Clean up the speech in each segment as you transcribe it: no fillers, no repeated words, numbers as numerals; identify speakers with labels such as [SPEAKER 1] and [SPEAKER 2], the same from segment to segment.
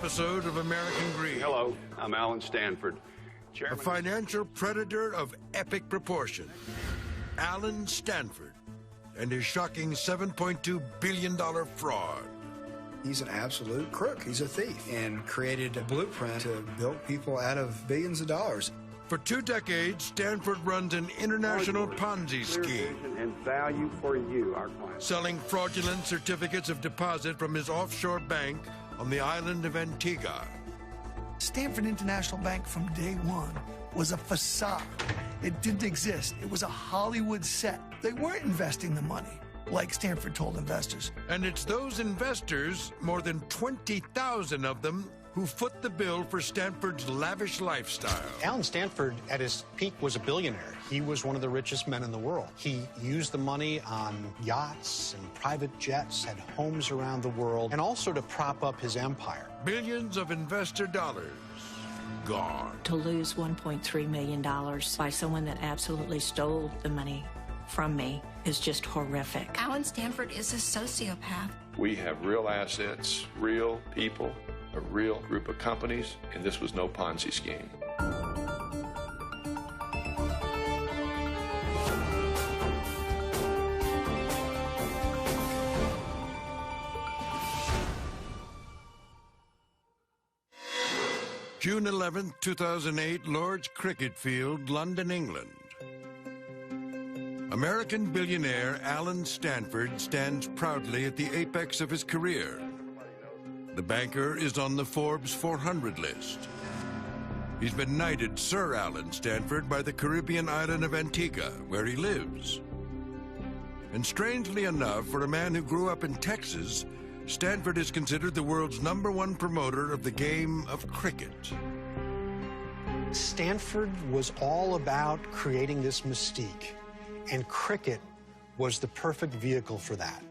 [SPEAKER 1] episode of American Greed.
[SPEAKER 2] Hello, I'm Alan Stanford,
[SPEAKER 1] A
[SPEAKER 2] chairman.
[SPEAKER 1] financial predator of epic proportion. Alan Stanford and his shocking $7.2 billion fraud.
[SPEAKER 3] He's an absolute crook. He's a thief and created a blueprint to bilk people out of billions of dollars.
[SPEAKER 1] For 2 decades, Stanford runs an international Ponzi scheme,
[SPEAKER 2] And value for you, our clients.
[SPEAKER 1] selling fraudulent certificates of deposit from his offshore bank on the island of Antigua.
[SPEAKER 4] Stanford International Bank from day one was a facade. It didn't exist. It was a Hollywood set. They weren't investing the money like Stanford told investors.
[SPEAKER 1] And it's those investors, more than 20,000 of them, who foot the bill for Stanford's lavish lifestyle.
[SPEAKER 5] Alan Stanford, at his peak, was a billionaire. He was one of the richest men in the world. He used the money on yachts and private jets, had homes around the world, and also to prop up his empire.
[SPEAKER 1] Billions of investor dollars gone.
[SPEAKER 6] To lose $1.3 million by someone that absolutely stole the money from me is just horrific.
[SPEAKER 7] Alan Stanford is a sociopath.
[SPEAKER 8] We have real assets, real people, a real group of companies, and this was no Ponzi scheme.
[SPEAKER 1] June 11, 2008, Lord's Cricket Field, London, England. American billionaire Alan Stanford stands proudly at the apex of his career. The banker is on the Forbes 400 list. He's been knighted Sir Alan Stanford by the Caribbean island of Antigua, where he lives. And strangely enough, for a man who grew up in Texas, Stanford is considered the world's #1 promoter of the game of cricket.
[SPEAKER 5] Stanford was all about creating this mystique, and cricket was the perfect vehicle for that.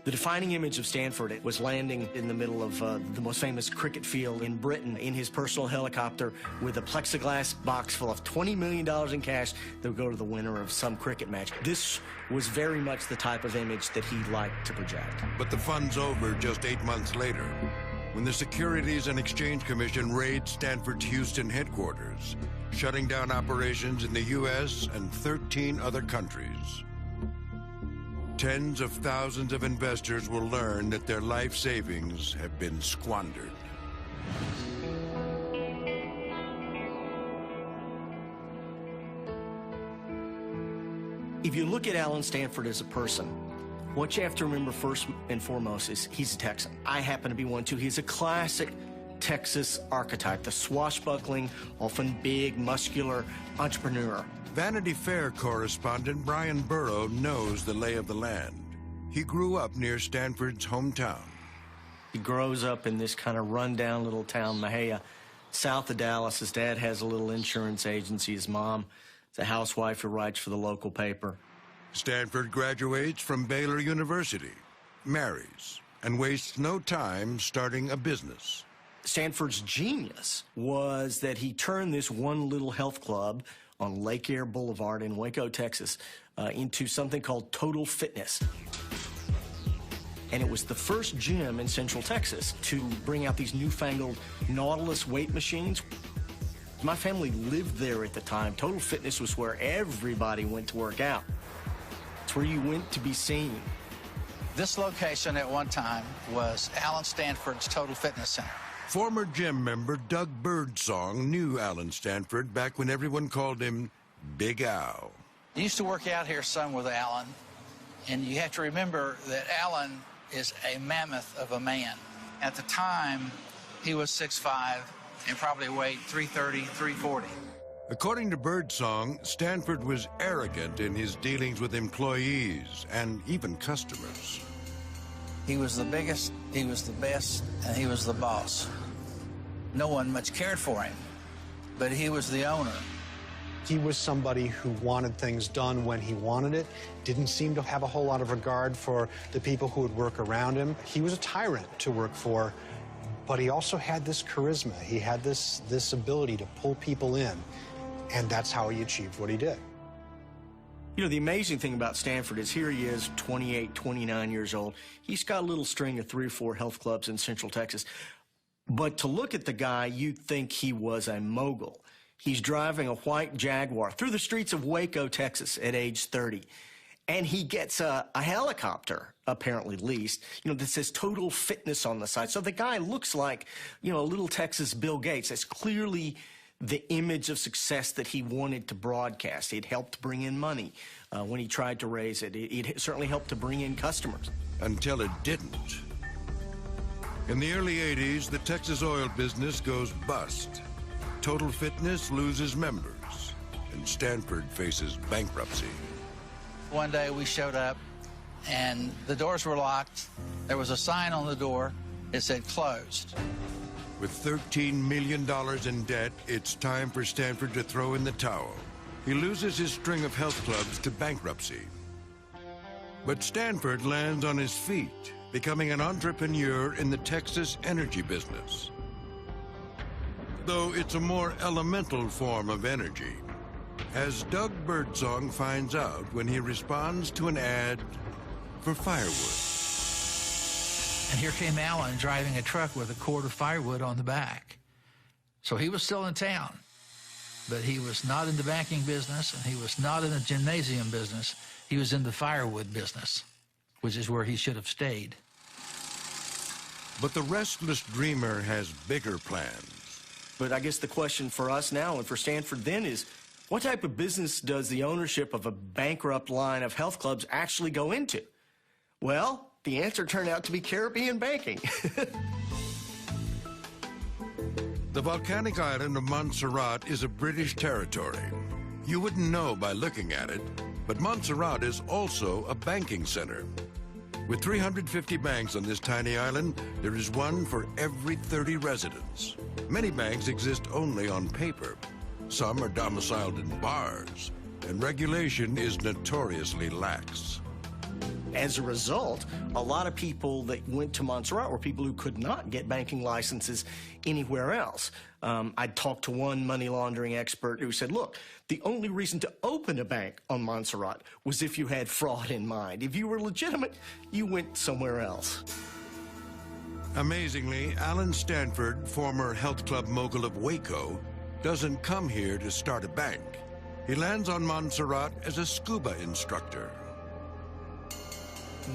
[SPEAKER 9] The defining image of Stanford was landing in the middle of the most famous cricket field in Britain in his personal helicopter with a plexiglass box full of $20 million in cash that would go to the winner of some cricket match. This was very much the type of image that he liked to project.
[SPEAKER 1] But the fun's over just 8 months later, when the Securities and Exchange Commission raids Stanford's Houston headquarters, shutting down operations in the U.S. and 13 other countries. Tens of thousands of investors will learn that their life savings have been squandered.
[SPEAKER 9] If you look at Alan Stanford as a person, what you have to remember first and foremost is he's a Texan. I happen to be one too. He's a classic Texas archetype, the swashbuckling, often big, muscular entrepreneur.
[SPEAKER 1] Vanity Fair correspondent Brian Burrow knows the lay of the land. He grew up near Stanford's hometown.
[SPEAKER 9] He grows up in this kind of rundown little town, Mahia, south of Dallas. His dad has a little insurance agency. His mom is a housewife who writes for the local paper.
[SPEAKER 1] Stanford graduates from Baylor University, marries, and wastes no time starting a business.
[SPEAKER 9] Stanford's genius was that he turned this one little health club on Lake Air Boulevard in Waco, Texas, into something called Total Fitness. And it was the first gym in Central Texas to bring out these newfangled Nautilus weight machines. My family lived there at the time. Total Fitness was where everybody went to work out. It's where you went to be seen.
[SPEAKER 10] This location at one time was Alan Stanford's Total Fitness Center.
[SPEAKER 1] Former gym member Doug Birdsong knew Alan Stanford back when everyone called him Big Al.
[SPEAKER 10] I used to work out here some with Alan, and you have to remember that Alan is a mammoth of a man. At the time, he was 6'5", and probably weighed 330, 340.
[SPEAKER 1] According to Birdsong, Stanford was arrogant in his dealings with employees and even customers.
[SPEAKER 10] He was the biggest, he was the best, and he was the boss. No one much cared for him, but he was the owner.
[SPEAKER 5] He was somebody who wanted things done when he wanted it, didn't seem to have a whole lot of regard for the people who would work around him. He was a tyrant to work for, but he also had this charisma. He had this ability to pull people in, and that's how he achieved what he did.
[SPEAKER 9] You know, the amazing thing about Stanford is here he is, 28, 29 years old. He's got a little string of 3 or 4 health clubs in Central Texas. But to look at the guy, you'd think he was a mogul. He's driving a white Jaguar through the streets of Waco, Texas at age 30. And he gets a helicopter, apparently leased, that says Total Fitness on the side. So the guy looks like, a little Texas Bill Gates. That's clearly the image of success that he wanted to broadcast. It helped bring in money when he tried to raise it. It certainly helped to bring in customers.
[SPEAKER 1] Until it didn't. In the early 80s, the Texas oil business goes bust. Total Fitness loses members, and Stanford faces bankruptcy.
[SPEAKER 10] One day we showed up, and the doors were locked. There was a sign on the door. It said closed.
[SPEAKER 1] With $13 million in debt, it's time for Stanford to throw in the towel. He loses his string of health clubs to bankruptcy. But Stanford lands on his feet, becoming an entrepreneur in the Texas energy business. Though it's a more elemental form of energy, as Doug Birdsong finds out when he responds to an ad for firewood.
[SPEAKER 10] And here came Alan driving a truck with a cord of firewood on the back. So he was still in town, but he was not in the banking business, and he was not in the gymnasium business. He was in the firewood business, which is where he should have stayed.
[SPEAKER 1] But the restless dreamer has bigger plans.
[SPEAKER 9] But I guess the question for us now and for Stanford then is, what type of business does the ownership of a bankrupt line of health clubs actually go into? Well, the answer turned out to be Caribbean banking.
[SPEAKER 1] The volcanic island of Montserrat is a British territory. You wouldn't know by looking at it, but Montserrat is also a banking center. With 350 banks on this tiny island, there is one for every 30 residents. Many banks exist only on paper. Some are domiciled in bars, and regulation is notoriously lax.
[SPEAKER 9] As a result, a lot of people that went to Montserrat were people who could not get banking licenses anywhere else. I talked to one money laundering expert who said, look, the only reason to open a bank on Montserrat was if you had fraud in mind. If you were legitimate, you went somewhere else.
[SPEAKER 1] Amazingly, Alan Stanford, former health club mogul of Waco, doesn't come here to start a bank. He lands on Montserrat as a scuba instructor.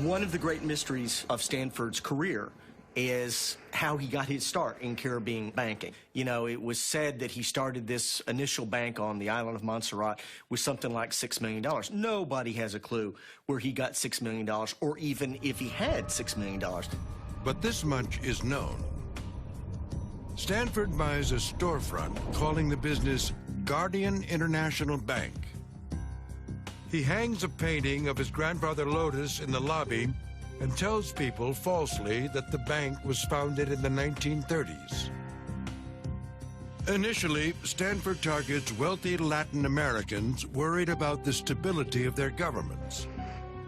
[SPEAKER 9] One of the great mysteries of Stanford's career is how he got his start in Caribbean banking. It was said that he started this initial bank on the island of Montserrat with something like $6 million. Nobody has a clue where he got $6 million, or even if he had $6 million.
[SPEAKER 1] But this much is known. Stanford buys a storefront calling the business Guardian International Bank. He hangs a painting of his grandfather Lotus in the lobby and tells people falsely that the bank was founded in the 1930s. Initially, Stanford targets wealthy Latin Americans worried about the stability of their governments.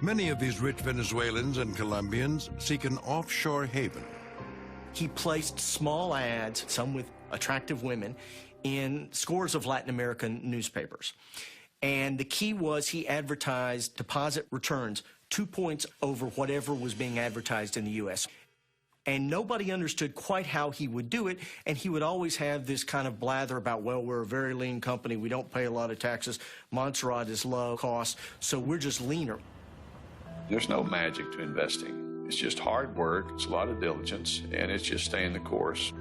[SPEAKER 1] Many of these rich Venezuelans and Colombians seek an offshore haven.
[SPEAKER 9] He placed small ads, some with attractive women, in scores of Latin American newspapers. And the key was he advertised deposit returns 2 points over whatever was being advertised in the U.S. And nobody understood quite how he would do it, and he would always have this kind of blather about, well, we're a very lean company, we don't pay a lot of taxes, Montserrat is low cost, so we're just leaner.
[SPEAKER 8] There's no magic to investing. It's just hard work, it's a lot of diligence, and it's just staying the course.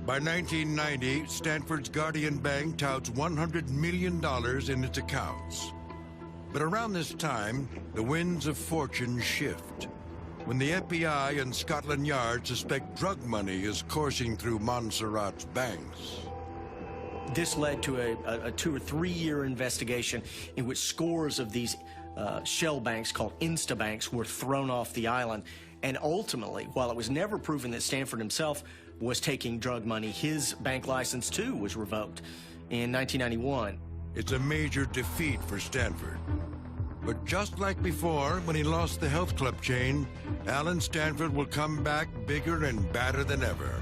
[SPEAKER 1] By 1990, Stanford's Guardian Bank touts $100 million in its accounts. But around this time, the winds of fortune shift. When the FBI and Scotland Yard suspect drug money is coursing through Montserrat's banks.
[SPEAKER 9] This led to a 2 or 3 year investigation in which scores of these shell banks called Instabanks were thrown off the island. And ultimately, while it was never proven that Stanford himself was taking drug money, his bank license, too, was revoked in 1991.
[SPEAKER 1] It's a major defeat for Stanford. But just like before, when he lost the health club chain, Alan Stanford will come back bigger and badder than ever.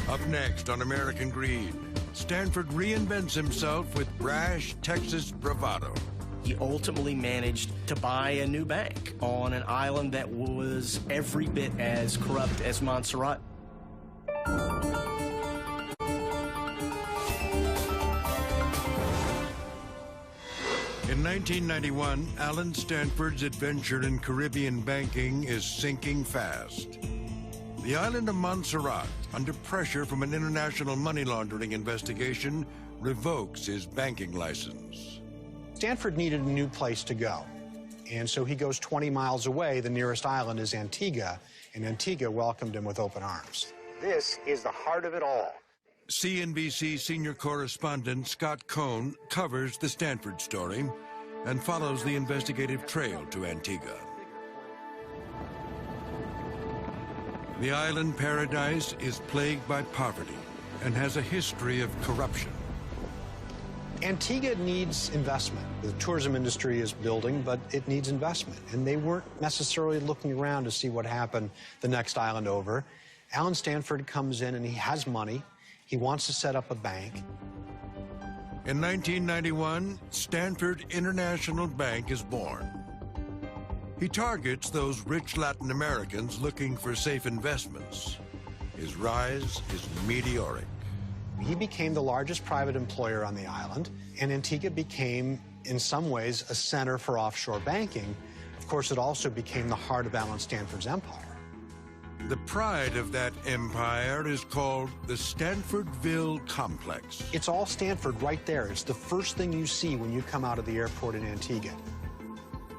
[SPEAKER 1] Up next on American Greed, Stanford reinvents himself with brash Texas bravado.
[SPEAKER 9] He ultimately managed to buy a new bank on an island that was every bit as corrupt as Montserrat.
[SPEAKER 1] In 1991, Alan Stanford's adventure in Caribbean banking is sinking fast. The island of Montserrat, under pressure from an international money laundering investigation, revokes his banking license.
[SPEAKER 5] Stanford needed a new place to go, and so he goes 20 miles away. The nearest island is Antigua, and Antigua welcomed him with open arms.
[SPEAKER 11] This is the heart of it all.
[SPEAKER 1] CNBC senior correspondent Scott Cohn covers the Stanford story and follows the investigative trail to Antigua. The island paradise is plagued by poverty and has a history of corruption.
[SPEAKER 5] Antigua needs investment. The tourism industry is building, but it needs investment. And they weren't necessarily looking around to see what happened the next island over. Alan Stanford comes in and he has money. He wants to set up a bank.
[SPEAKER 1] In 1991, Stanford International Bank is born. He targets those rich Latin Americans looking for safe investments. His rise is meteoric.
[SPEAKER 5] He became the largest private employer on the island, and Antigua became, in some ways, a center for offshore banking. Of course, it also became the heart of Alan Stanford's empire.
[SPEAKER 1] The pride of that empire is called the Stanfordville Complex.
[SPEAKER 5] It's all Stanford right there. It's the first thing you see when you come out of the airport in Antigua.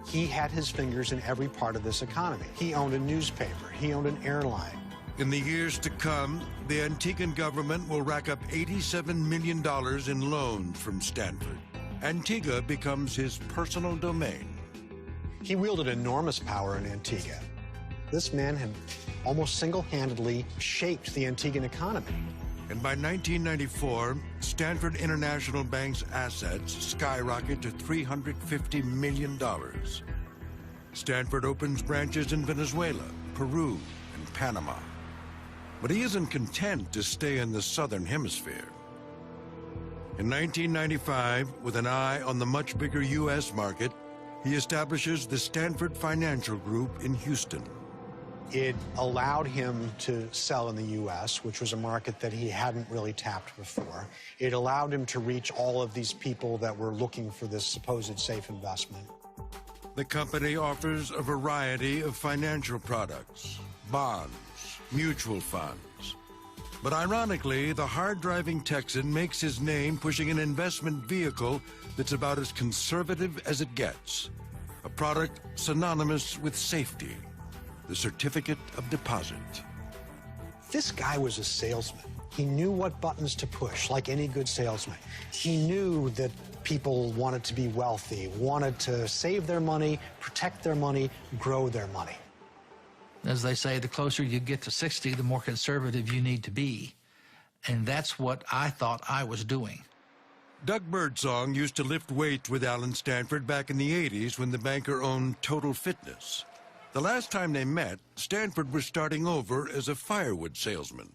[SPEAKER 5] He had his fingers in every part of this economy. He owned a newspaper. He owned an airline.
[SPEAKER 1] In the years to come, the Antiguan government will rack up $87 million in loans from Stanford. Antigua becomes his personal domain.
[SPEAKER 5] He wielded enormous power in Antigua. This man had almost single-handedly shaped the Antiguan economy.
[SPEAKER 1] And by 1994, Stanford International Bank's assets skyrocket to $350 million. Stanford opens branches in Venezuela, Peru, and Panama. But he isn't content to stay in the Southern Hemisphere. In 1995, with an eye on the much bigger U.S. market, he establishes the Stanford Financial Group in Houston.
[SPEAKER 5] It allowed him to sell in the U.S., which was a market that he hadn't really tapped before. It allowed him to reach all of these people that were looking for this supposed safe investment.
[SPEAKER 1] The company offers a variety of financial products, bonds, mutual funds. But ironically, the hard-driving Texan makes his name pushing an investment vehicle that's about as conservative as it gets, a product synonymous with safety. The certificate of deposit.
[SPEAKER 5] This guy was a salesman. He knew what buttons to push, like any good salesman. He knew that people wanted to be wealthy, wanted to save their money, protect their money, grow their money.
[SPEAKER 10] As they say, the closer you get to 60, the more conservative you need to be. And that's what I thought I was doing.
[SPEAKER 1] Doug Birdsong used to lift weights with Alan Stanford back in the 80s when the banker owned Total Fitness. The last time they met, Stanford was starting over as a firewood salesman.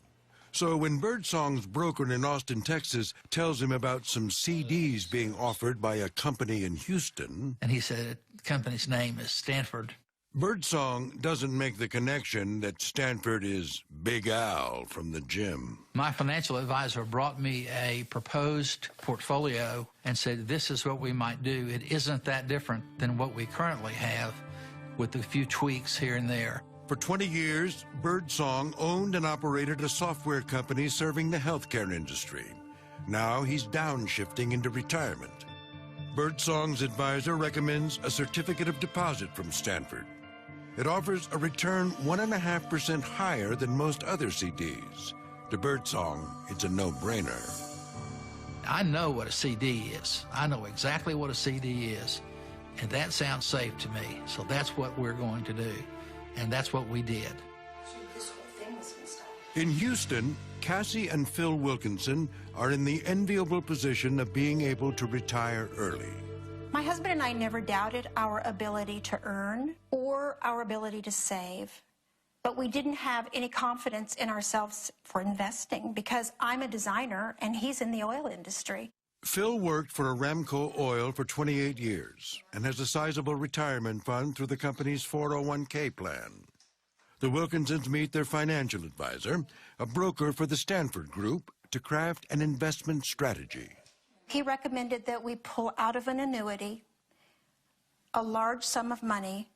[SPEAKER 1] So when Birdsong's broker in Austin, Texas, tells him about some CDs being offered by a company in Houston...
[SPEAKER 10] And he said the company's name is Stanford.
[SPEAKER 1] Birdsong doesn't make the connection that Stanford is Big Al from the gym.
[SPEAKER 10] My financial advisor brought me a proposed portfolio and said, this is what we might do. It isn't that different than what we currently have, with a few tweaks here and there.
[SPEAKER 1] For 20 years, Birdsong owned and operated a software company serving the healthcare industry. Now he's downshifting into retirement. Birdsong's advisor recommends a certificate of deposit from Stanford. It offers a return 1.5% higher than most other CDs. To Birdsong, it's a no-brainer.
[SPEAKER 10] I know what a CD is. I know exactly what a CD is. And that sounds safe to me. So that's what we're going to do. And that's what we did.
[SPEAKER 1] In Houston, Cassie and Phil Wilkinson are in the enviable position of being able to retire early.
[SPEAKER 7] My husband and I never doubted our ability to earn or our ability to save. But we didn't have any confidence in ourselves for investing because I'm a designer and he's in the oil industry.
[SPEAKER 1] Phil worked for Aramco Oil for 28 years and has a sizable retirement fund through the company's 401k plan. The Wilkinsons meet their financial advisor, a broker for the Stanford Group, to craft an investment strategy.
[SPEAKER 7] He recommended that we pull out of an annuity a large sum of money,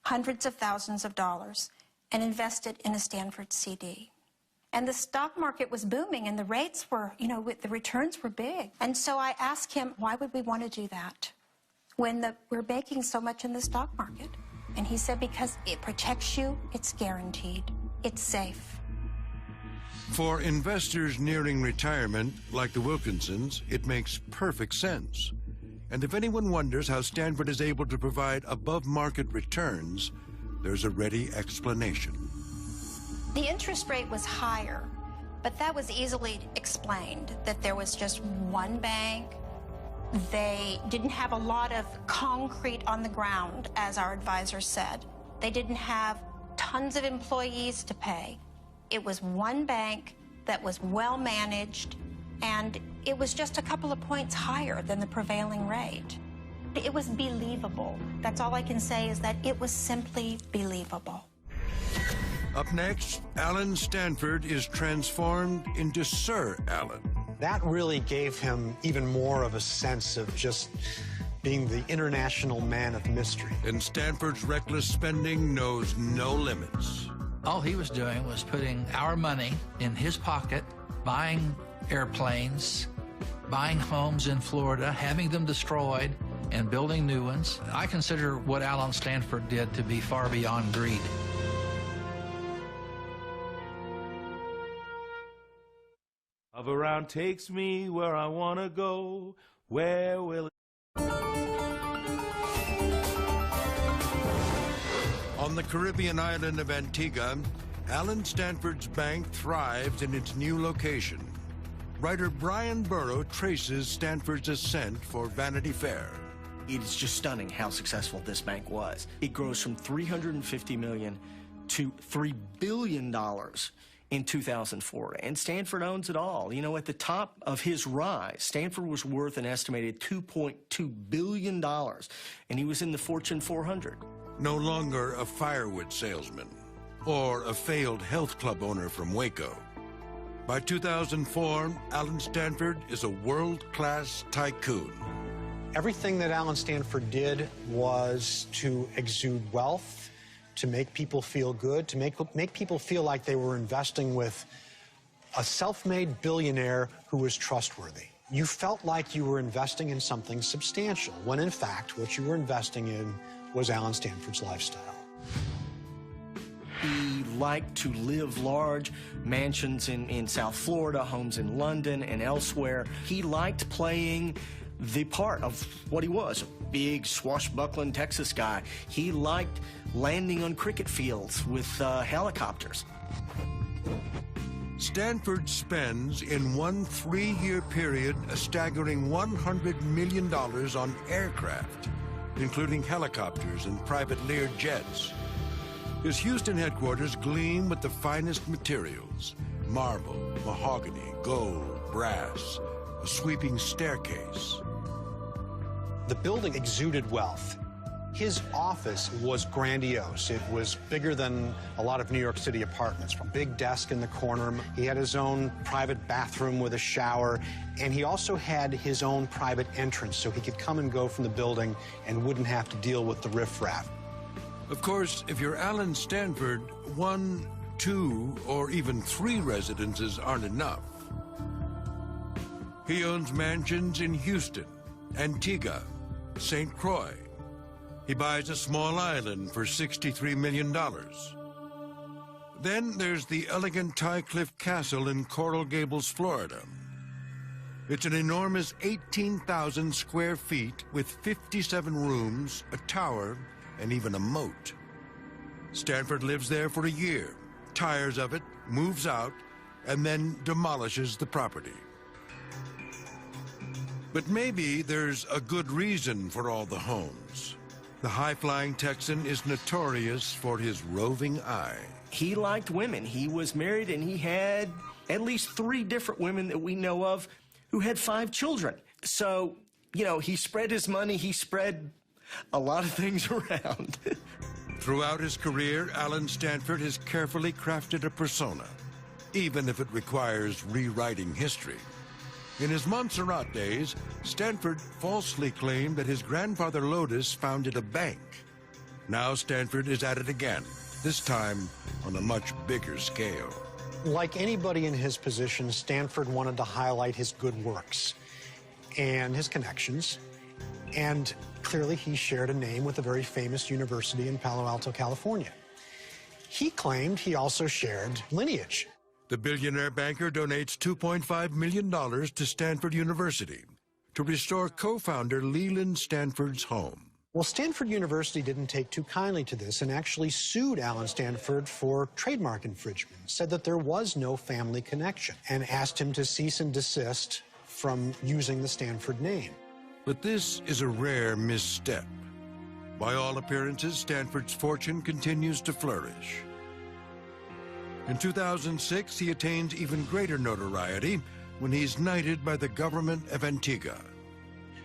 [SPEAKER 7] hundreds of thousands of dollars, and invest it in a Stanford CD. And the stock market was booming, and the rates were, the returns were big. And so I asked him, why would we want to do that when we're making so much in the stock market? And he said, because it protects you, it's guaranteed, it's safe.
[SPEAKER 1] For investors nearing retirement, like the Wilkinsons, it makes perfect sense. And if anyone wonders how Stanford is able to provide above-market returns, there's a ready explanation.
[SPEAKER 7] The interest rate was higher, but that was easily explained, that there was just one bank. They didn't have a lot of concrete on the ground, as our advisor said. They didn't have tons of employees to pay. It was one bank that was well managed, and it was just a couple of points higher than the prevailing rate. It was believable. That's all I can say, is that it was simply believable.
[SPEAKER 1] Up next, Alan Stanford is transformed into Sir Alan.
[SPEAKER 5] That really gave him even more of a sense of just being the international man of mystery.
[SPEAKER 1] And Stanford's reckless spending knows no limits.
[SPEAKER 10] All he was doing was putting our money in his pocket, buying airplanes, buying homes in Florida, having them destroyed, and building new ones. I consider what Alan Stanford did to be far beyond greed.
[SPEAKER 12] Hover around takes me where I want to go. Where will it?
[SPEAKER 1] On the Caribbean island of Antigua, Alan Stanford's bank thrives in its new location. Writer Brian Burrow traces Stanford's ascent for Vanity Fair.
[SPEAKER 9] It's just stunning how successful this bank was. It grows from $350 million to $3 billion in 2004, and Stanford owns it all. You know, at the top of his rise, Stanford was worth an estimated $2.2 billion, and he was in the Fortune 400.
[SPEAKER 1] No longer a firewood salesman or a failed health club owner from Waco. By 2004, Alan Stanford is a world-class tycoon.
[SPEAKER 5] Everything that Alan Stanford did was to exude wealth, to make people feel good, to make people feel like they were investing with a self-made billionaire who was trustworthy. You felt like you were investing in something substantial, when in fact what you were investing in was Alan Stanford's lifestyle.
[SPEAKER 9] He liked to live large, mansions in South Florida, homes in London and elsewhere. He liked playing the part of what he was, a big, swashbuckling Texas guy. He liked landing on cricket fields with helicopters.
[SPEAKER 1] Stanford spends in one 3-year period a staggering $100 million on aircraft, including helicopters and private Lear jets. His Houston headquarters gleam with the finest materials: marble, mahogany, gold, brass, a sweeping staircase.
[SPEAKER 5] The building exuded wealth. His office was grandiose. It was bigger than a lot of New York City apartments. A big desk in the corner. He had his own private bathroom with a shower, and he also had his own private entrance so he could come and go from the building and wouldn't have to deal with the riffraff.
[SPEAKER 1] Of course, if you're Alan Stanford, 1, 2, or even 3 residences aren't enough. He owns mansions in Houston, Antigua, St. Croix. He buys a small island for $63 million. Then there's the elegant Tycliffe Castle in Coral Gables, Florida. It's an enormous 18,000 square feet with 57 rooms, a tower, and even a moat. Stanford lives there for a year, tires of it, moves out, and then demolishes the property. But maybe there's a good reason for all the homes. The high-flying Texan is notorious for his roving eye.
[SPEAKER 9] He liked women. He was married, and he had at least 3 different women that we know of who had 5 children. So, you know, he spread his money. He spread a lot of things around.
[SPEAKER 1] Throughout his career, Alan Stanford has carefully crafted a persona, even if it requires rewriting history. In his Montserrat days, Stanford falsely claimed that his grandfather Lotus founded a bank. Now Stanford is at it again, this time on a much bigger scale.
[SPEAKER 5] Like anybody in his position, Stanford wanted to highlight his good works and his connections, and clearly he shared a name with a very famous university in Palo Alto, California. He claimed he also shared lineage.
[SPEAKER 1] The billionaire banker donates $2.5 million to Stanford University to restore co-founder Leland Stanford's home.
[SPEAKER 5] Well, Stanford University didn't take too kindly to this and actually sued Alan Stanford for trademark infringement, said that there was no family connection, and asked him to cease and desist from using the Stanford name.
[SPEAKER 1] But this is a rare misstep. By all appearances, Stanford's fortune continues to flourish. In 2006, he attains even greater notoriety when he's knighted by the government of Antigua.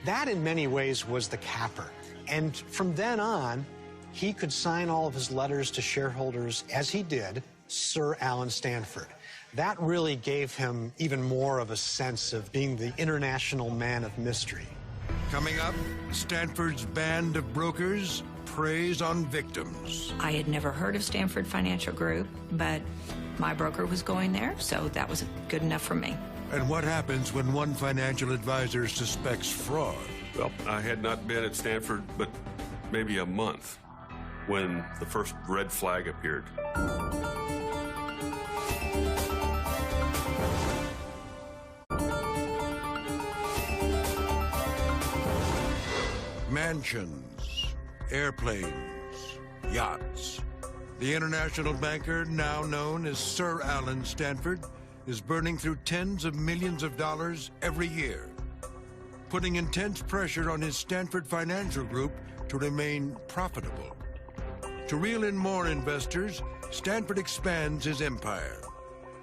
[SPEAKER 5] That, in many ways, was the capper. And from then on, he could sign all of his letters to shareholders, as he did, Sir Alan Stanford. That really gave him even more of a sense of being the international man of mystery.
[SPEAKER 1] Coming up, Stanford's band of brokers preys on victims.
[SPEAKER 6] I had never heard of Stanford Financial Group, but my broker was going there, so that was good enough for me.
[SPEAKER 1] And what happens when one financial advisor suspects fraud?
[SPEAKER 8] Well, I had not been at Stanford but maybe a month when the first red flag appeared.
[SPEAKER 1] Mansions, airplanes, yachts. The international banker, now known as Sir Alan Stanford, is burning through tens of millions of dollars every year, putting intense pressure on his Stanford Financial Group to remain profitable. To reel in more investors, Stanford expands his empire,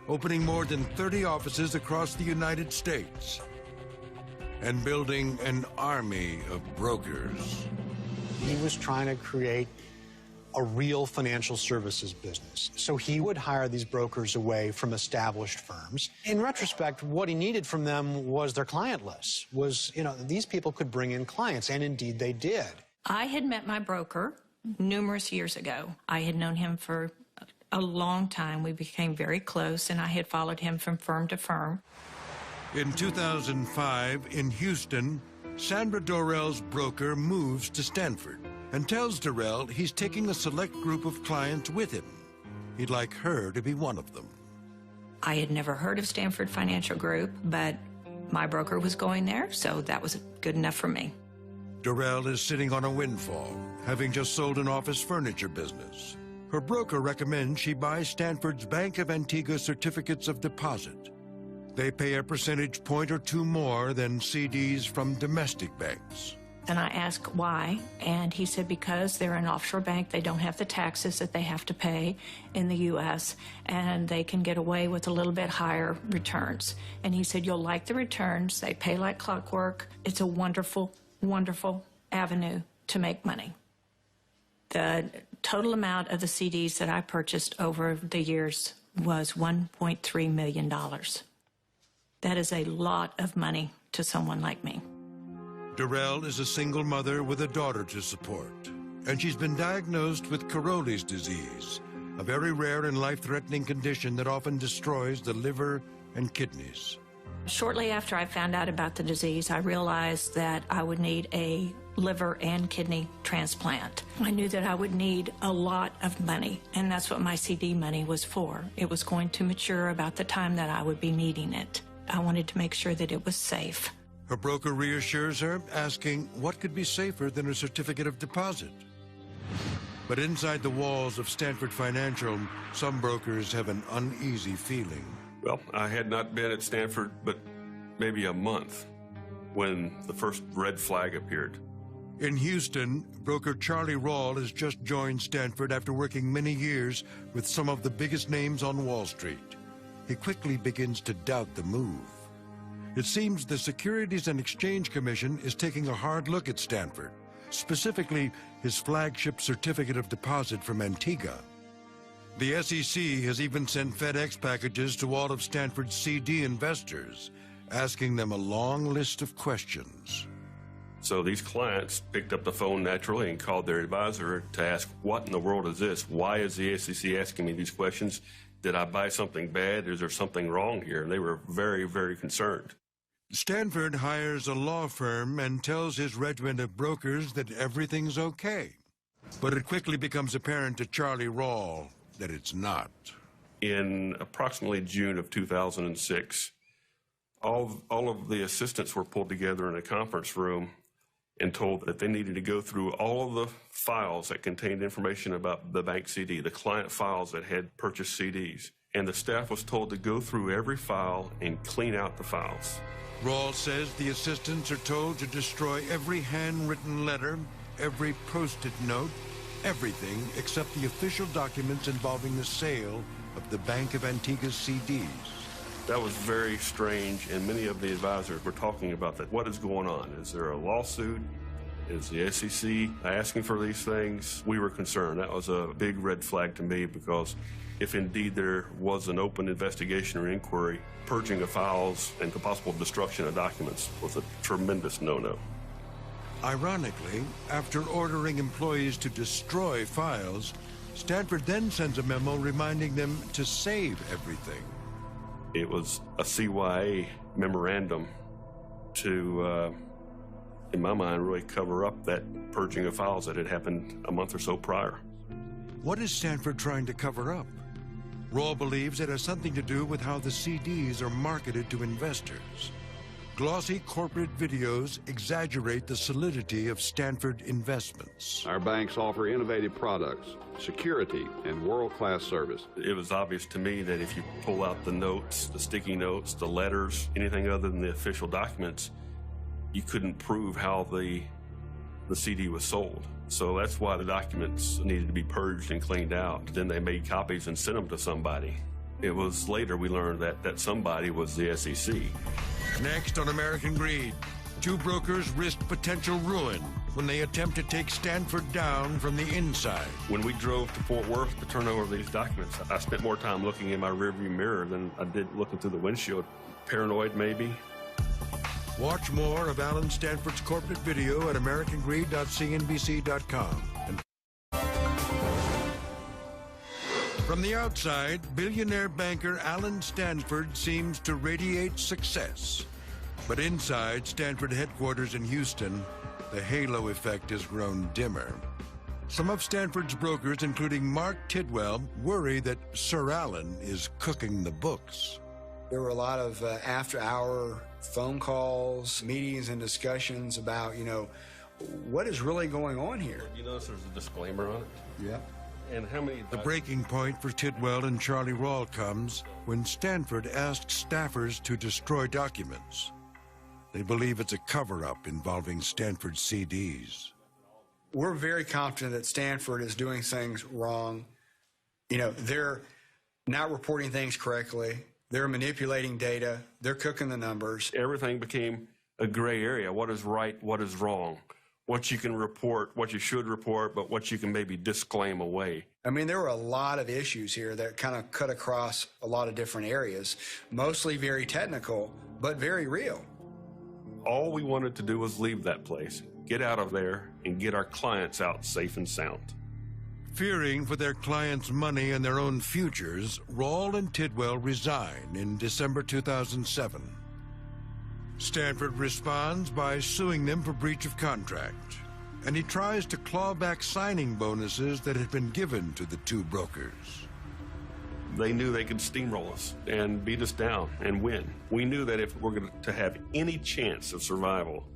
[SPEAKER 1] opening more than 30 offices across the United States and building an army of brokers.
[SPEAKER 5] He was trying to create a real financial services business. So he would hire these brokers away from established firms. In retrospect, what he needed from them was their client list, these people could bring in clients, and indeed they did.
[SPEAKER 6] I had met my broker numerous years ago. I had known him for a long time. We became very close, and I had followed him from firm to firm.
[SPEAKER 1] In 2005, in Houston, Sandra Dorrell's broker moves to Stanford and tells Dorrell he's taking a select group of clients with him. He'd like her to be one of them.
[SPEAKER 6] I had never heard of Stanford Financial Group, but my broker was going there, so that was good enough for me.
[SPEAKER 1] Dorrell is sitting on a windfall, having just sold an office furniture business. Her broker recommends she buy Stanford's Bank of Antigua certificates of deposit. They pay a percentage point or two more than CDs from domestic banks.
[SPEAKER 6] And I asked why, and he said because they're an offshore bank, they don't have the taxes that they have to pay in the U.S., and they can get away with a little bit higher returns. And he said, you'll like the returns. They pay like clockwork. It's a wonderful, wonderful avenue to make money. The total amount of the CDs that I purchased over the years was $1.3 million. That is a lot of money to someone like me.
[SPEAKER 1] Dorrell is a single mother with a daughter to support, and she's been diagnosed with Caroli's disease, a very rare and life-threatening condition that often destroys the liver and kidneys.
[SPEAKER 6] Shortly after I found out about the disease, I realized that I would need a liver and kidney transplant. I knew that I would need a lot of money, and that's what my CD money was for. It was going to mature about the time that I would be needing it. I wanted to make sure that it was safe.
[SPEAKER 1] Her broker reassures her, asking what could be safer than a certificate of deposit. But inside the walls of Stanford Financial, some brokers have an uneasy feeling.
[SPEAKER 8] Well, I had not been at Stanford but maybe a month when the first red flag appeared.
[SPEAKER 1] In Houston, broker Charlie Rawl has just joined Stanford after working many years with some of the biggest names on Wall Street. He quickly begins to doubt the move. It seems the Securities and Exchange Commission is taking a hard look at Stanford specifically his flagship certificate of deposit from Antigua. The SEC has even sent FedEx packages to all of Stanford's CD investors, asking them a long list of questions.
[SPEAKER 13] So these clients picked up the phone naturally and called their advisor to ask, what in the world is this? Why is the SEC asking me these questions? Did I buy something bad? Is there something wrong here? And they were very, very concerned.
[SPEAKER 1] Stanford hires a law firm and tells his regiment of brokers that everything's okay. But it quickly becomes apparent to Charlie Rawl that it's not.
[SPEAKER 13] In approximately June of 2006, all of the assistants were pulled together in a conference room and told that they needed to go through all of the files that contained information about the bank CD, the client files that had purchased CDs. And the staff was told to go through every file and clean out the files.
[SPEAKER 1] Rawl says the assistants are told to destroy every handwritten letter, every post-it note, everything except the official documents involving the sale of the Bank of Antigua's CDs.
[SPEAKER 13] That was very strange, and many of the advisors were talking about that. What is going on? Is there a lawsuit? Is the SEC asking for these things? We were concerned. That was a big red flag to me, because if indeed there was an open investigation or inquiry, purging of files and the possible destruction of documents was a tremendous no-no.
[SPEAKER 1] Ironically, after ordering employees to destroy files, Stanford then sends a memo reminding them to save everything.
[SPEAKER 13] It was a CYA memorandum to, in my mind, really cover up that purging of files that had happened a month or so prior.
[SPEAKER 1] What is Stanford trying to cover up? Rawl believes it has something to do with how the CDs are marketed to investors. Glossy corporate videos exaggerate the solidity of Stanford investments.
[SPEAKER 2] Our banks offer innovative products, security, and world-class service.
[SPEAKER 13] It was obvious to me that if you pull out the notes, the sticky notes, the letters, anything other than the official documents, you couldn't prove how the CD was sold. So that's why the documents needed to be purged and cleaned out. Then they made copies and sent them to somebody. It was later we learned that somebody was the SEC.
[SPEAKER 1] Next on American Greed, two brokers risk potential ruin when they attempt to take Stanford down from the inside.
[SPEAKER 13] When we drove to Fort Worth to turn over these documents, I spent more time looking in my rearview mirror than I did looking through the windshield. Paranoid, maybe.
[SPEAKER 1] Watch more of Alan Stanford's corporate video at americangreed.cnbc.com. From the outside, billionaire banker Alan Stanford seems to radiate success. But inside Stanford headquarters in Houston, the halo effect has grown dimmer. Some of Stanford's brokers, including Mark Tidwell, worry that Sir Alan is cooking the books.
[SPEAKER 3] There were a lot of after-hour phone calls, meetings, and discussions about, what is really going on here.
[SPEAKER 13] You notice there's a disclaimer on it?
[SPEAKER 3] Yeah.
[SPEAKER 13] And how many...
[SPEAKER 1] The breaking point for Tidwell and Charlie Rawl comes when Stanford asks staffers to destroy documents. They believe it's a cover-up involving Stanford's CDs.
[SPEAKER 3] We're very confident that Stanford is doing things wrong. They're not reporting things correctly. They're manipulating data. They're cooking the numbers.
[SPEAKER 13] Everything became a gray area. What is right? What is wrong? What you can report, what you should report, but what you can maybe disclaim away.
[SPEAKER 3] I mean, there were a lot of issues here that kind of cut across a lot of different areas, mostly very technical, but very real.
[SPEAKER 13] All we wanted to do was leave that place, get out of there, and get our clients out safe and sound.
[SPEAKER 1] Fearing for their clients' money and their own futures, Rawl and Tidwell resign in December 2007. Stanford responds by suing them for breach of contract, and he tries to claw back signing bonuses that had been given to the two brokers.
[SPEAKER 13] They knew they could steamroll us and beat us down and win. We knew that if we're going to have any chance of survival,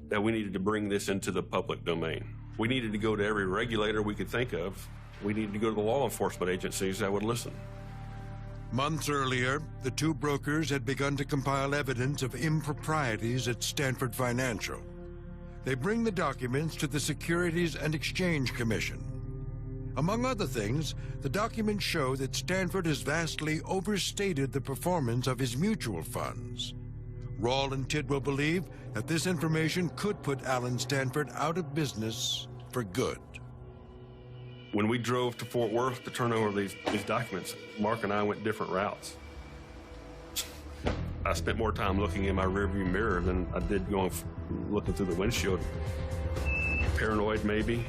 [SPEAKER 13] that we needed to bring this into the public domain. We needed to go to every regulator we could think of. We needed to go to the law enforcement agencies that would listen.
[SPEAKER 1] Months earlier, the two brokers had begun to compile evidence of improprieties at Stanford Financial. They bring the documents to the Securities and Exchange Commission. Among other things, the documents show that Stanford has vastly overstated the performance of his mutual funds. Rawl and Tidwell believe that this information could put Alan Stanford out of business for good.
[SPEAKER 13] When we drove to Fort Worth to turn over these documents, Mark and I went different routes. I spent more time looking in my rearview mirror than I did looking through the windshield. Paranoid, maybe.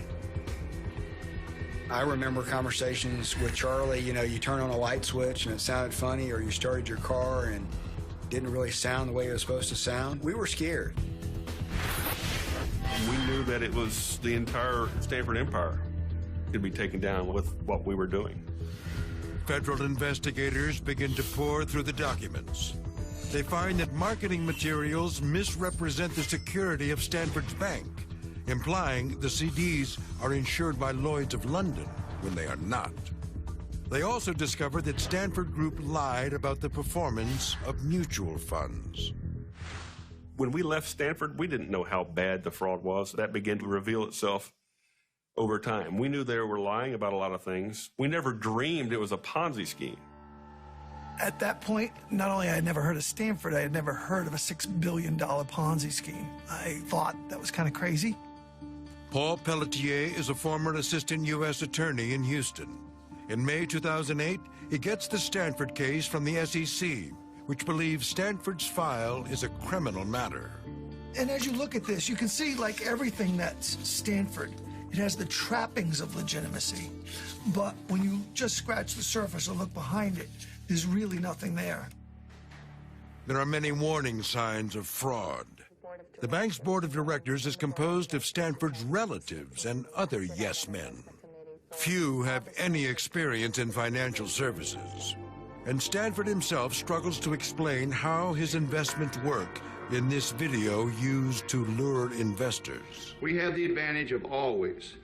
[SPEAKER 3] I remember conversations with Charlie, you turn on a light switch and it sounded funny, or you started your car and it didn't really sound the way it was supposed to sound. We were scared.
[SPEAKER 13] We knew that it was the entire Stanford empire could be taken down with what we were doing.
[SPEAKER 1] Federal investigators begin to pore through the documents. They find that marketing materials misrepresent the security of Stanford's bank, implying the CDs are insured by Lloyd's of London when they are not. They also discovered that Stanford Group lied about the performance of mutual funds.
[SPEAKER 13] When we left Stanford, we didn't know how bad the fraud was. That began to reveal itself over time. We knew they were lying about a lot of things. We never dreamed it was a Ponzi scheme.
[SPEAKER 4] At that point, not only had I never heard of Stanford, I had never heard of a $6 billion Ponzi scheme. I thought that was kind of crazy.
[SPEAKER 1] Paul Pelletier is a former assistant U.S. attorney in Houston. In May 2008, he gets the Stanford case from the SEC, which believes Stanford's file is a criminal matter.
[SPEAKER 4] And as you look at this, you can see, like everything that's Stanford, it has the trappings of legitimacy. But when you just scratch the surface and look behind it, there's really nothing there.
[SPEAKER 1] There are many warning signs of fraud. The bank's board of directors is composed of Stanford's relatives and other yes men. Few have any experience in financial services. And Stanford himself struggles to explain how his investments work in this video used to lure investors.
[SPEAKER 2] We have the advantage of always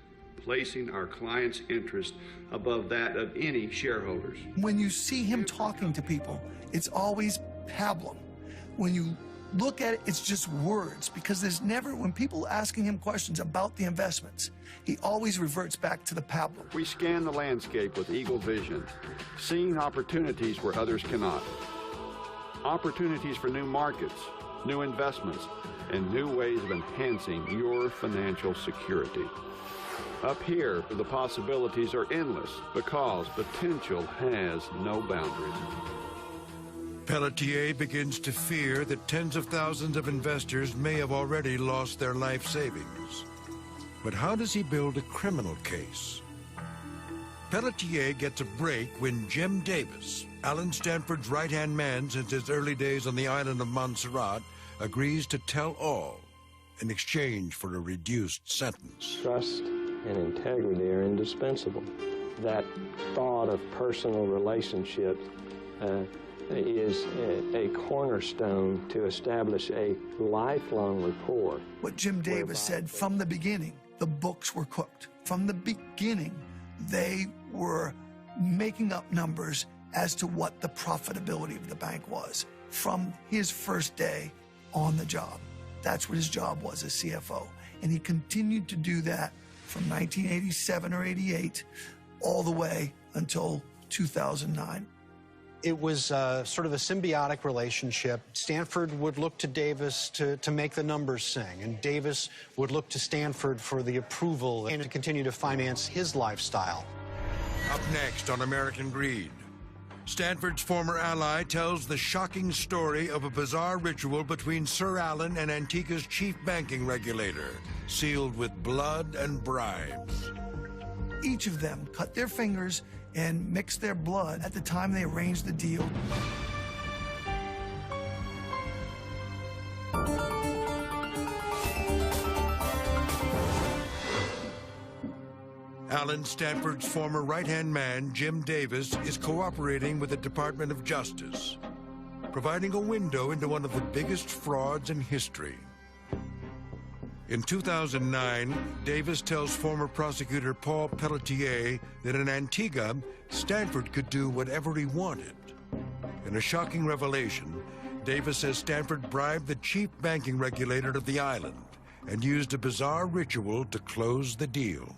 [SPEAKER 2] placing our client's interest above that of any shareholders.
[SPEAKER 4] When you see him talking to people, it's always pablum. When you look at it, it's just words, because there's never, when people asking him questions about the investments, he always reverts back to the pablum.
[SPEAKER 2] We scan the landscape with eagle vision, seeing opportunities where others cannot. Opportunities for new markets, new investments, and new ways of enhancing your financial security. Up here, the possibilities are endless because potential has no boundaries.
[SPEAKER 1] Pelletier begins to fear that tens of thousands of investors may have already lost their life savings. But how does he build a criminal case? Pelletier gets a break when Jim Davis, Alan Stanford's right-hand man since his early days on the island of Montserrat, agrees to tell all in exchange for a reduced sentence.
[SPEAKER 14] Trust and integrity are indispensable. That thought of personal relationships is a cornerstone to establish a lifelong rapport.
[SPEAKER 4] What Jim Davis said from the beginning, the books were cooked. From the beginning, they were making up numbers as to what the profitability of the bank was from his first day on the job. That's what his job was as CFO. And he continued to do that from 1987 or 88 all the way until 2009.
[SPEAKER 5] It was sort of a symbiotic relationship. Stanford would look to Davis to make the numbers sing, and Davis would look to Stanford for the approval and to continue to finance his lifestyle.
[SPEAKER 1] Up next on American Greed, Stanford's former ally tells the shocking story of a bizarre ritual between Sir Alan and Antigua's chief banking regulator, sealed with blood and bribes.
[SPEAKER 4] Each of them cut their fingers and mixed their blood at the time they arranged the deal.
[SPEAKER 1] Alan Stanford's former right-hand man, Jim Davis, is cooperating with the Department of Justice, providing a window into one of the biggest frauds in history. In 2009, Davis tells former prosecutor Paul Pelletier that in Antigua, Stanford could do whatever he wanted. In a shocking revelation, Davis says Stanford bribed the chief banking regulator of the island and used a bizarre ritual to close the deal.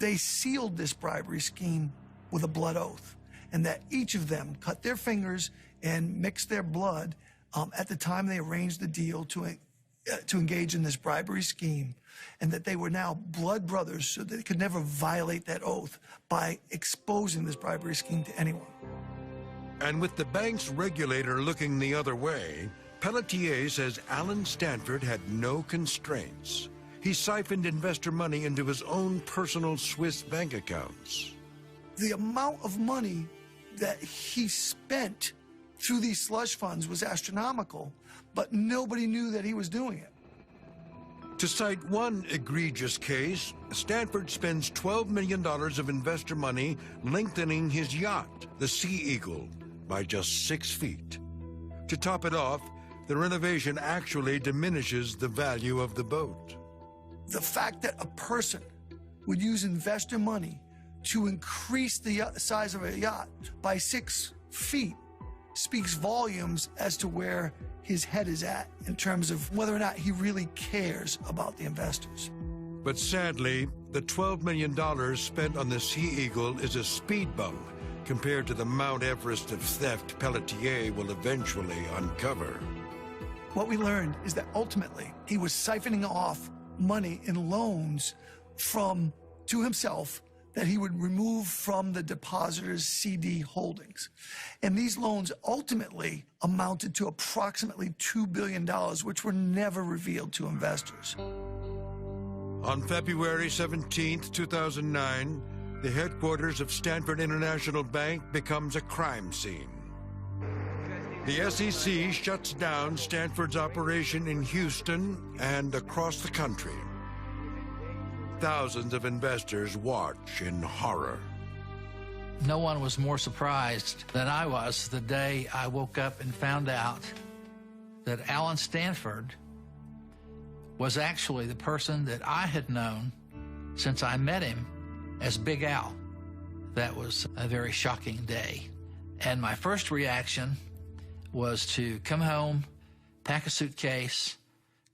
[SPEAKER 4] They sealed this bribery scheme with a blood oath, and that each of them cut their fingers and mixed their blood at the time they arranged the deal to engage in this bribery scheme, and that they were now blood brothers so that they could never violate that oath by exposing this bribery scheme to anyone.
[SPEAKER 1] And with the bank's regulator looking the other way, Pelletier says Alan Stanford had no constraints. He siphoned investor money into his own personal Swiss bank accounts.
[SPEAKER 4] The amount of money that he spent through these slush funds was astronomical, but nobody knew that he was doing it.
[SPEAKER 1] To cite one egregious case, Stanford spends $12 million of investor money lengthening his yacht, the Sea Eagle, by just 6 feet. To top it off, the renovation actually diminishes the value of the boat.
[SPEAKER 4] The fact that a person would use investor money to increase the size of a yacht by 6 feet speaks volumes as to where his head is at in terms of whether or not he really cares about the investors.
[SPEAKER 1] But sadly, the $12 million spent on the Sea Eagle is a speed bump compared to the Mount Everest of theft Pelletier will eventually uncover.
[SPEAKER 4] What we learned is that ultimately he was siphoning off money in loans to himself that he would remove from the depositor's CD holdings. And these loans ultimately amounted to approximately $2 billion, which were never revealed to investors.
[SPEAKER 1] On February 17, 2009, the headquarters of Stanford International Bank becomes a crime scene. The SEC shuts down Stanford's operation in Houston and across the country. Thousands of investors watch in horror.
[SPEAKER 10] No one was more surprised than I was the day I woke up and found out that Alan Stanford was actually the person that I had known since I met him as Big Al. That was a very shocking day. And my first reaction was to come home, pack a suitcase,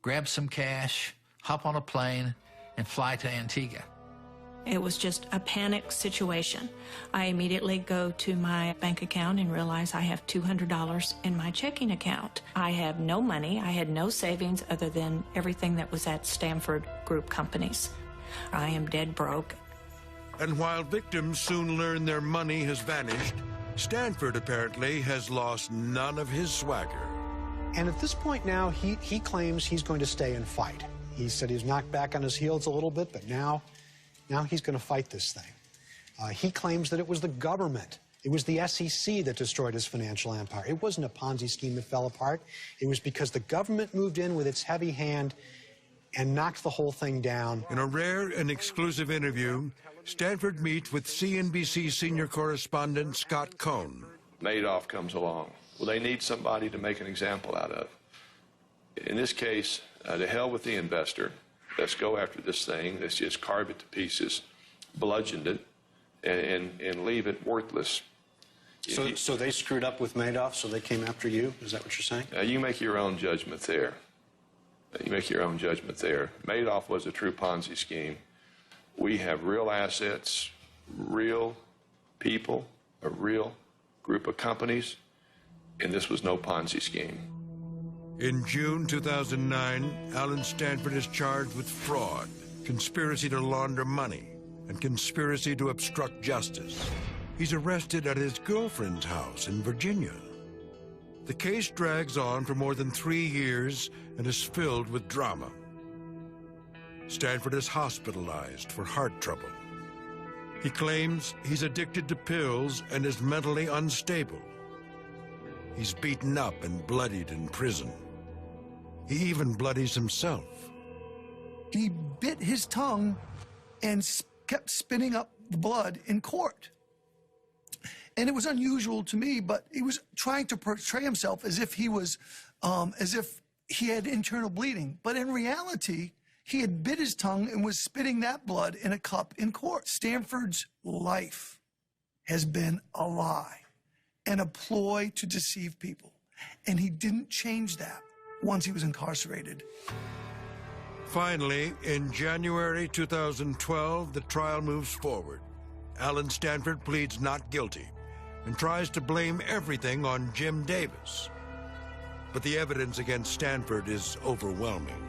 [SPEAKER 10] grab some cash, hop on a plane, and fly to Antigua.
[SPEAKER 6] It was just a panic situation. I immediately go to my bank account and realize I have $200 in my checking account. I have no money. I had no savings other than everything that was at Stanford Group companies. I am dead broke.
[SPEAKER 1] And while victims soon learn their money has vanished, Stanford apparently has lost none of his swagger.
[SPEAKER 5] And at this point now, he claims he's going to stay and fight. He said he's knocked back on his heels a little bit, but now he's going to fight this thing. He claims that it was the government, it was the SEC that destroyed his financial empire. It wasn't a Ponzi scheme that fell apart. It was because the government moved in with its heavy hand and knocked the whole thing down.
[SPEAKER 1] In a rare and exclusive interview, Stanford meets with CNBC senior correspondent Scott Cohn.
[SPEAKER 8] Madoff comes along. Well, they need somebody to make an example out of. In this case, to hell with the investor. Let's go after this thing. Let's just carve it to pieces, bludgeon it, and leave it worthless.
[SPEAKER 5] So they screwed up with Madoff, so they came after you? Is that what you're saying?
[SPEAKER 8] You make your own judgment there. You make your own judgment there. Madoff was a true Ponzi scheme. We have real assets, real people, a real group of companies, and this was no Ponzi scheme.
[SPEAKER 1] In June 2009, Alan Stanford is charged with fraud, conspiracy to launder money, and conspiracy to obstruct justice. He's arrested at his girlfriend's house in Virginia. The case drags on for more than 3 years and is filled with drama. Stanford is hospitalized for heart trouble. He claims he's addicted to pills and is mentally unstable. He's beaten up and bloodied in prison. He even bloodies himself.
[SPEAKER 4] He bit his tongue and kept spitting up the blood in court. And it was unusual to me, but he was trying to portray himself as if he was, as if he had internal bleeding. But in reality, he had bit his tongue and was spitting that blood in a cup in court. Stanford's life has been a lie and a ploy to deceive people. And he didn't change that once he was incarcerated.
[SPEAKER 1] Finally, in January 2012, the trial moves forward. Alan Stanford pleads not guilty and tries to blame everything on Jim Davis. but the evidence against Stanford is overwhelming.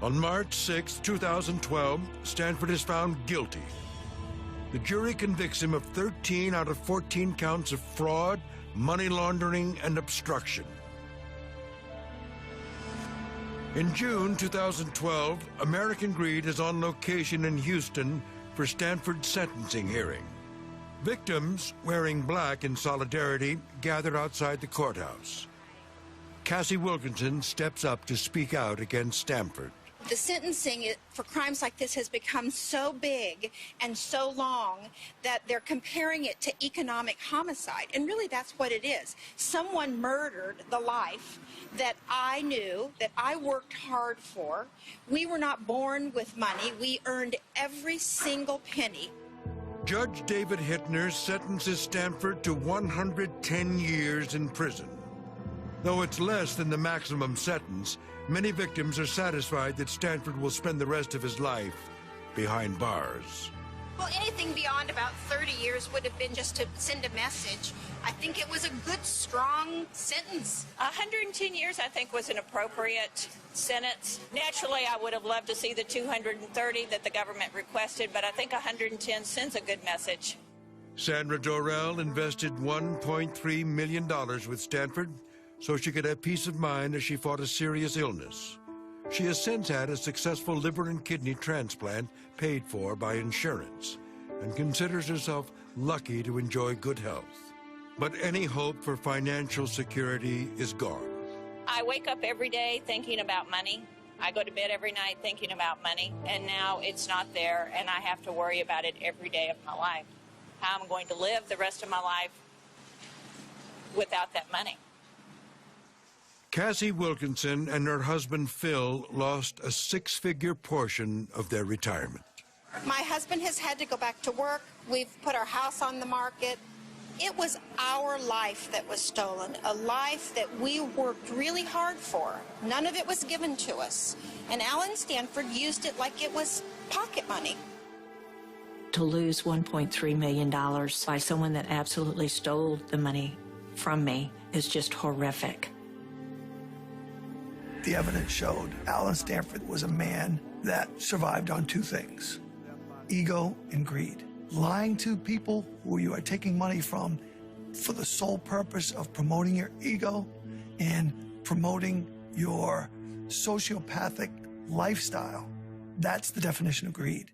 [SPEAKER 1] On March 6, 2012, Stanford is found guilty. The jury convicts him of 13 out of 14 counts of fraud, money laundering, and obstruction. In June 2012, American Greed is on location in Houston for Stanford's sentencing hearing. Victims, wearing black in solidarity, gathered outside the courthouse. Cassie Wilkinson steps up to speak out against Stanford.
[SPEAKER 7] The sentencing for crimes like this has become so big and so long that they're comparing it to economic homicide. And really that's what it is. Someone murdered the life that I knew, that I worked hard for. We were not born with money. We earned every single penny.
[SPEAKER 1] Judge David Hittner sentences Stanford to 110 years in prison. Though it's less than the maximum sentence, many victims are satisfied that Stanford will spend the rest of his life behind bars.
[SPEAKER 7] Well, anything beyond about 30 years would have been just to send a message. I think it was a good, strong sentence.
[SPEAKER 6] 110 years, I think, was an appropriate sentence. Naturally, I would have loved to see the 230 that the government requested, but I think 110 sends a good message.
[SPEAKER 1] Sandra Dorrell invested $1.3 million with Stanford so she could have peace of mind as she fought a serious illness. She has since had a successful liver and kidney transplant paid for by insurance and considers herself lucky to enjoy good health. But any hope for financial security is gone.
[SPEAKER 6] I wake up every day thinking about money. I go to bed every night thinking about money, and now it's not there, and I have to worry about it every day of my life. How I'm going to live the rest of my life without that money.
[SPEAKER 1] Cassie Wilkinson and her husband Phil lost a six-figure portion of their retirement.
[SPEAKER 7] My husband has had to go back to work. We've put our house on the market. It was our life that was stolen, a life that we worked really hard for. None of it was given to us. And Alan Stanford used it like it was pocket money.
[SPEAKER 6] To lose $1.3 million by someone that absolutely stole the money from me is just horrific.
[SPEAKER 4] The evidence showed Alan Stanford was a man that survived on two things: ego and greed. Lying to people who you are taking money from for the sole purpose of promoting your ego and promoting your sociopathic lifestyle. That's the definition of greed.